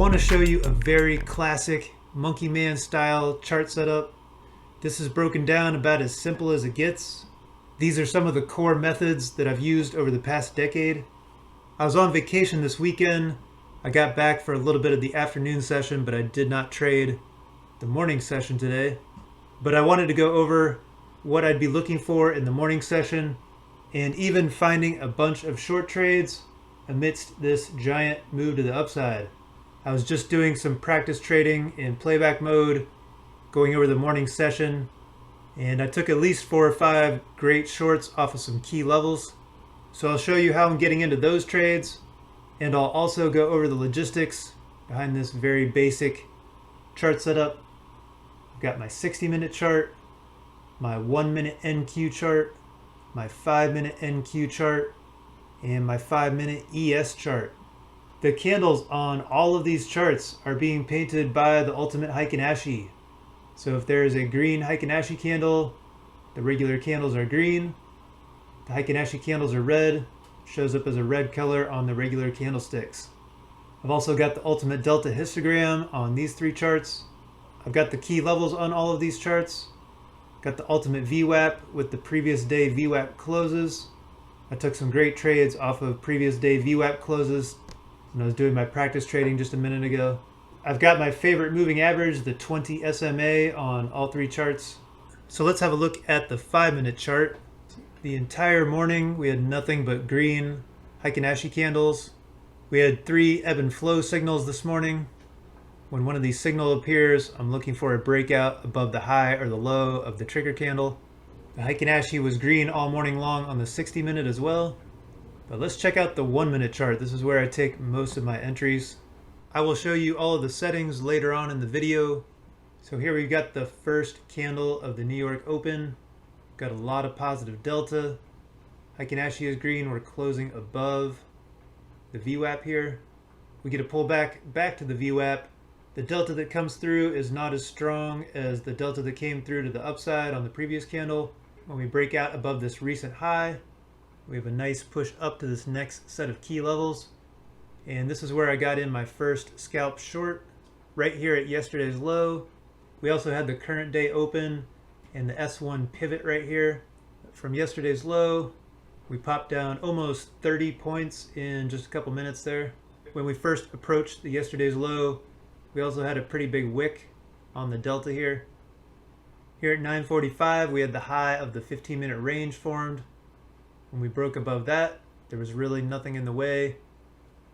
want to show you a very classic MonkeyMan style chart setup. This is broken down about as simple as it gets. These are some of the core methods that I've used over the past decade. I was on vacation this weekend. I got back for a little bit of the afternoon session, but I did not trade the morning session today. But I wanted to go over what I'd be looking for in the morning session and even finding a bunch of short trades amidst this giant move to the upside. I was just doing some practice trading in playback mode, going over the morning session, and I took at least 4 or 5 great shorts off of some key levels. So I'll show you how I'm getting into those trades, and I'll also go over the logistics behind this very basic chart setup. I've got my 60-minute chart, my 1-minute NQ chart, my 5-minute NQ chart, and my 5-minute ES chart. The candles on all of these charts are being painted by the ultimate Heikin Ashi. So if there is a green Heikin Ashi candle, the regular candles are green. The Heikin Ashi candles are red, shows up as a red color on the regular candlesticks. I've also got the ultimate delta histogram on these 3 charts. I've got the key levels on all of these charts. Got the ultimate VWAP with the previous day VWAP closes. I took some great trades off of previous day VWAP closes when I was doing my practice trading just a minute ago. I've got my favorite moving average, the 20 SMA, on all 3 charts. So let's have a look at the 5-minute chart. The entire morning we had nothing but green Heikin Ashi candles. We had 3 ebb and flow signals this morning. When one of these signals appears, I'm looking for a breakout above the high or the low of the trigger candle. The Heikin Ashi was green all morning long on the 60-minute as well. But let's check out the 1-minute chart. This is where I take most of my entries. I will show you all of the settings later on in the video. So here we've got the first candle of the New York Open. Got a lot of positive delta. Heikin Ashi is green. We're closing above the VWAP here. We get a pullback back to the VWAP. The delta that comes through is not as strong as the delta that came through to the upside on the previous candle. When we break out above this recent high, we have a nice push up to this next set of key levels. And this is where I got in my first scalp short, right here at yesterday's low. We also had the current day open and the S1 pivot right here. From yesterday's low, we popped down almost 30 points in just a couple minutes there. When we first approached the yesterday's low, we also had a pretty big wick on the delta here. Here at 9:45, we had the high of the 15-minute range formed. When we broke above that, there was really nothing in the way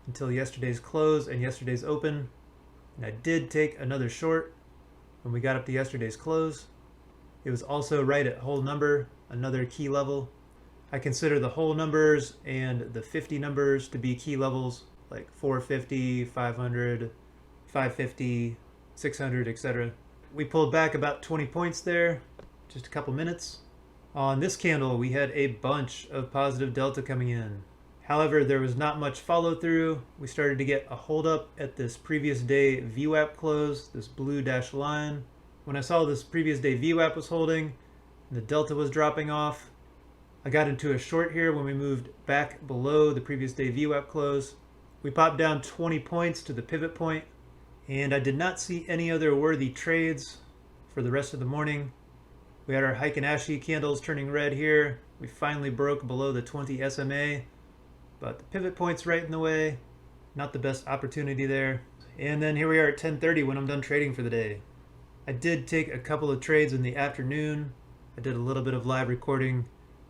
until yesterday's close and yesterday's open. And I did take another short when we got up to yesterday's close. It was also right at whole number, another key level. I consider the whole numbers and the 50 numbers to be key levels, like 450, 500, 550, 600, etc. We pulled back about 20 points there, just a couple minutes. On this candle, we had a bunch of positive delta coming in. However, there was not much follow through. We started to get a hold up at this previous day VWAP close, this blue dashed line. When I saw this previous day VWAP was holding, and the delta was dropping off, I got into a short here when we moved back below the previous day VWAP close. We popped down 20 points to the pivot point, and I did not see any other worthy trades for the rest of the morning. We had our Heikin Ashi candles turning red here. We finally broke below the 20 SMA, but the pivot point's right in the way. Not the best opportunity there. And then here we are at 10:30 when I'm done trading for the day. I did take a couple of trades in the afternoon. I did a little bit of live recording.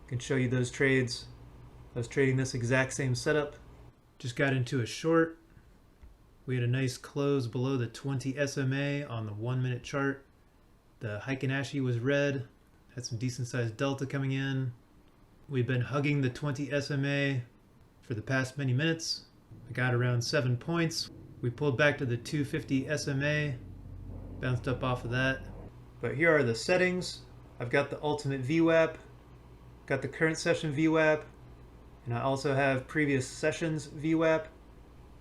I can show you those trades. I was trading this exact same setup. Just got into a short. We had a nice close below the 20 SMA on the 1-minute chart. The Heikin Ashi was red, had some decent sized delta coming in. We've been hugging the 20 SMA for the past many minutes. I got around 7 points. We pulled back to the 250 SMA, bounced up off of that. But here are the settings. I've got the ultimate VWAP, got the current session VWAP, and I also have previous sessions VWAP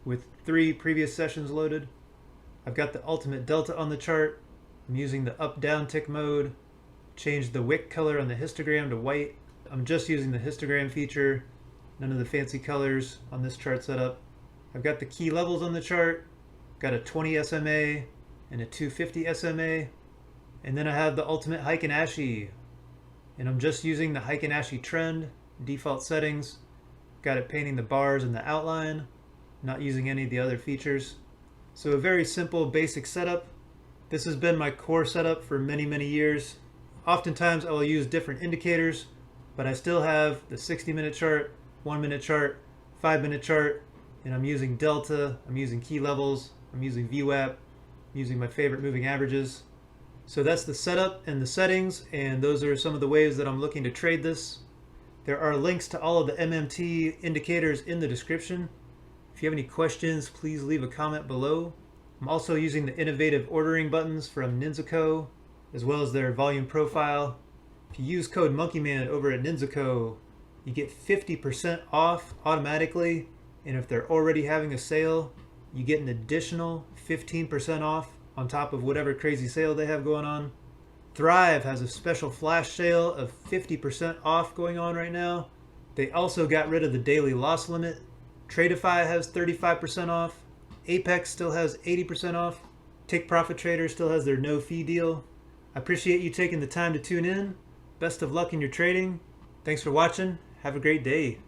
with 3 previous sessions loaded. I've got the ultimate delta on the chart. I'm using the up-down tick mode. Changed the wick color on the histogram to white. I'm just using the histogram feature, none of the fancy colors on this chart setup. I've got the key levels on the chart, Got a 20 SMA and a 250 SMA. And then I have the ultimate Heiken Ashi. And I'm just using the Heiken Ashi trend, default settings. Got it painting the bars and the outline, not using any of the other features. So a very simple basic setup. This has been my core setup for many, many years. Oftentimes I will use different indicators, but I still have the 60-minute chart, 1-minute chart, 5-minute chart, and I'm using delta, I'm using key levels, I'm using VWAP, I'm using my favorite moving averages. So that's the setup and the settings, and those are some of the ways that I'm looking to trade this. There are links to all of the MMT indicators in the description. If you have any questions, please leave a comment below. I'm also using the innovative ordering buttons from NINZA, as well as their volume profile. If you use code MonkeyMan over at NINZA, you get 50% off automatically, and if they're already having a sale, you get an additional 15% off on top of whatever crazy sale they have going on. Thrive has a special flash sale of 50% off going on right now. They also got rid of the daily loss limit. Tradeify has 35% off. Apex still has 80% off. Take Profit Trader still has their no fee deal. I appreciate you taking the time to tune in. Best of luck in your trading. Thanks for watching. Have a great day.